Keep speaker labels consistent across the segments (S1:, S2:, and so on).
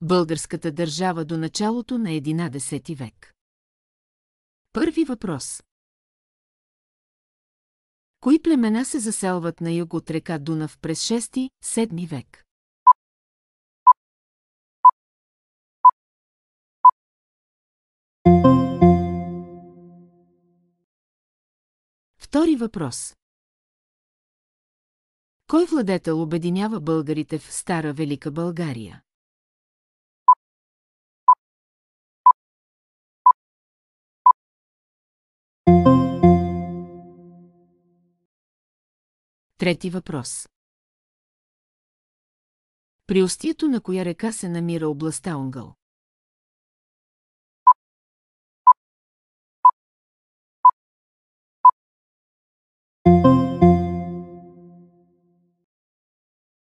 S1: Българската държава до началото на 11 век. Първи въпрос. Кои племена се заселват на юг от река Дунав през 6-7 век? Втори въпрос. Кой владетел обединява българите в Стара Велика България? Трети въпрос. При устието на коя река се намира областта Онгъл?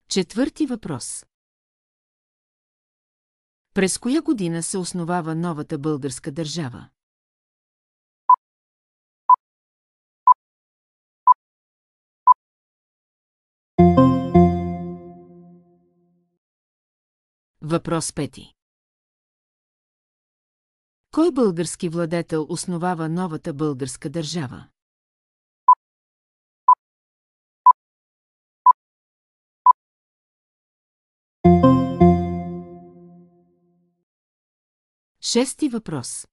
S1: Четвърти въпрос. През коя година се основава новата българска държава? Въпрос пети. Кой български владетел основава новата българска държава? Шести въпрос.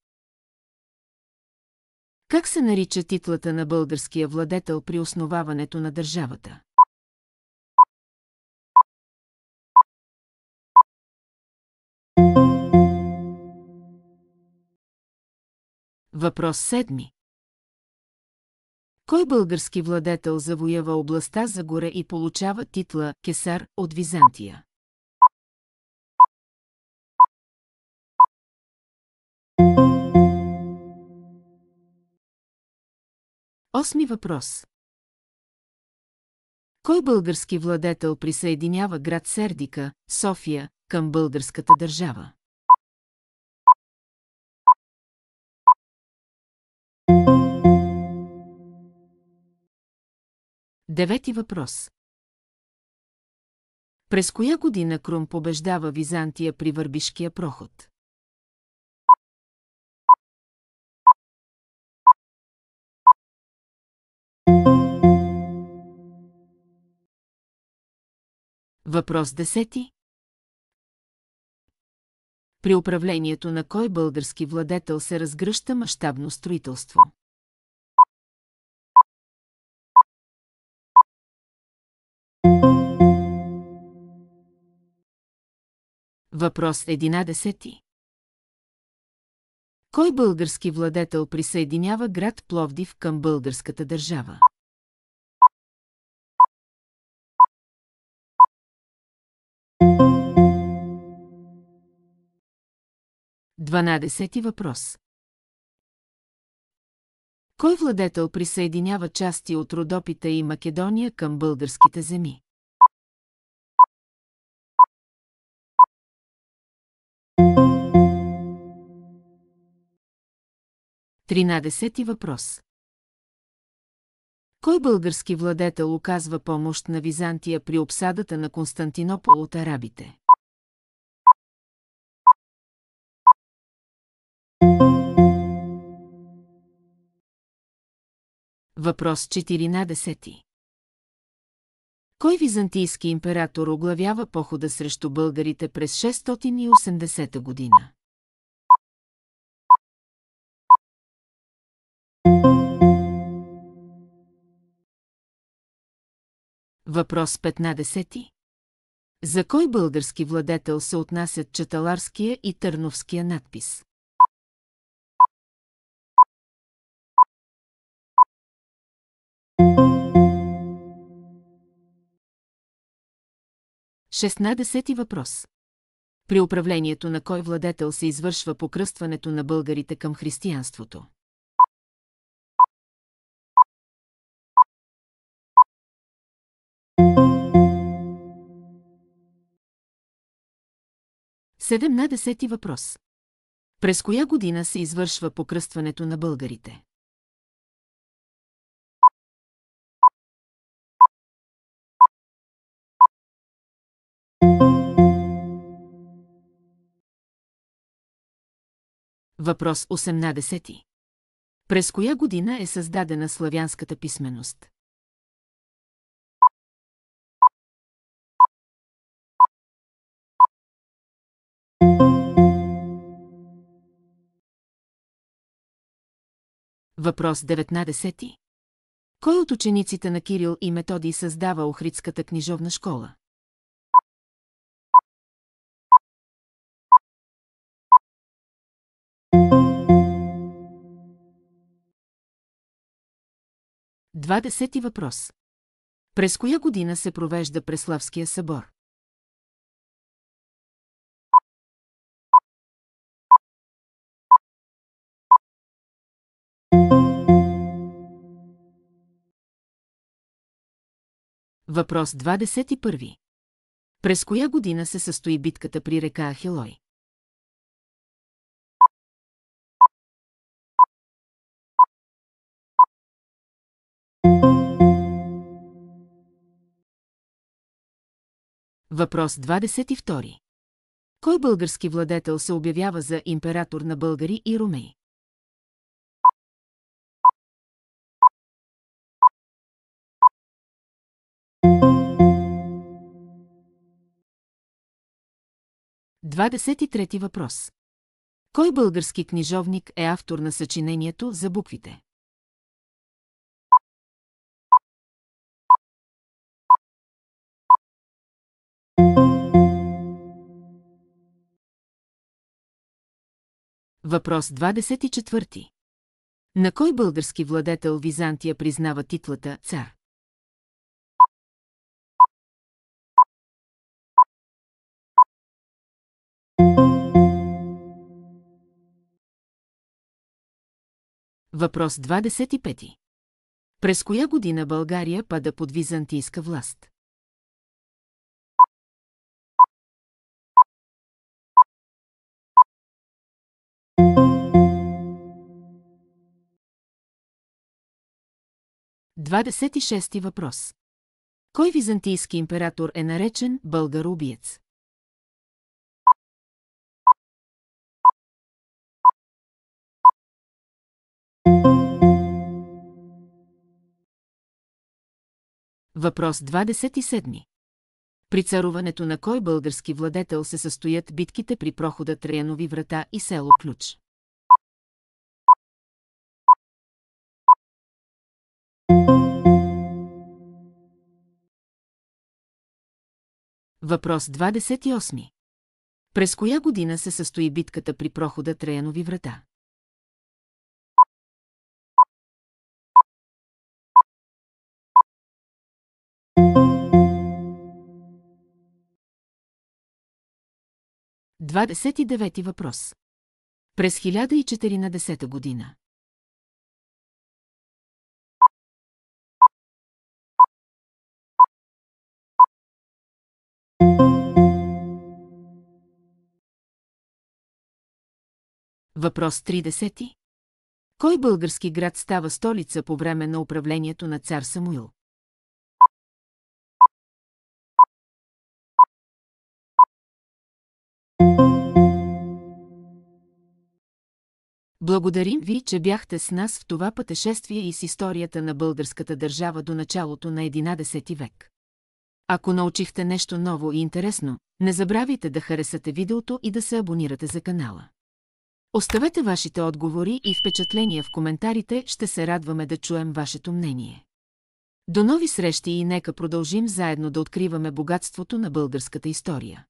S1: Как се нарича титлата на българския владетел при основаването на държавата? Въпрос седми. Кой български владетел завоява областта Загоре и получава титла Кесар от Византия? Осми въпрос. Кой български владетел присъединява град Сердика, София, към българската държава? Девети въпрос. През коя година Крум побеждава Византия при Върбишкия проход? Въпрос 10. При управлението на кой български владетел се разгръща мащабно строителство? Въпрос 11. Кой български владетел присъединява град Пловдив към българската държава? Дванадесети въпрос. Кой владетел присъединява части от Родопите и Македония към българските земи? Тринадесети въпрос. Кой български владетел оказва помощ на Византия при обсадата на Константинопол от арабите? Въпрос 14. Кой византийски император оглавява похода срещу българите през 680 година? Въпрос 15. За кой български владетел се отнасят чаталарския и търновския надпис? Шестнадесети въпрос. При управлението на кой владетел се извършва покръстването на българите към християнството? Седемнадесети въпрос. През коя година се извършва покръстването на българите? Въпрос 18. През коя година е създадена славянската писменост? Въпрос 19. Кой от учениците на Кирил и Методий създава Охридската книжовна школа? Двадесети въпрос. През коя година се провежда Преславския събор? Въпрос 21. През коя година се състои битката при река Ахилой? Въпрос 22. Кой български владетел се обявява за император на българи и ромеи? Двадесет и трети въпрос. Кой български книжовник е автор на съчинението за буквите? Въпрос 24. На кой български владетел Византия признава титлата цар? Въпрос 25. През коя година България пада под византийска власт? Двадесет и шести въпрос. Кой византийски император е наречен българоубиец? Въпрос 27. При царуването на кой български владетел се състоят битките при прохода Траянови врата и село Ключ? Въпрос 28. През коя година се състои битката при прохода Траянови врата? Двадесет и девети въпрос. През 1014 година. Въпрос 30. Кой български град става столица по време на управлението на цар Самуил? Благодарим ви, че бяхте с нас в това пътешествие и с историята на българската държава до началото на 11 век. Ако научихте нещо ново и интересно, не забравяйте да харесате видеото и да се абонирате за канала. Оставете вашите отговори и впечатления в коментарите, ще се радваме да чуем вашето мнение. До нови срещи и нека продължим заедно да откриваме богатството на българската история.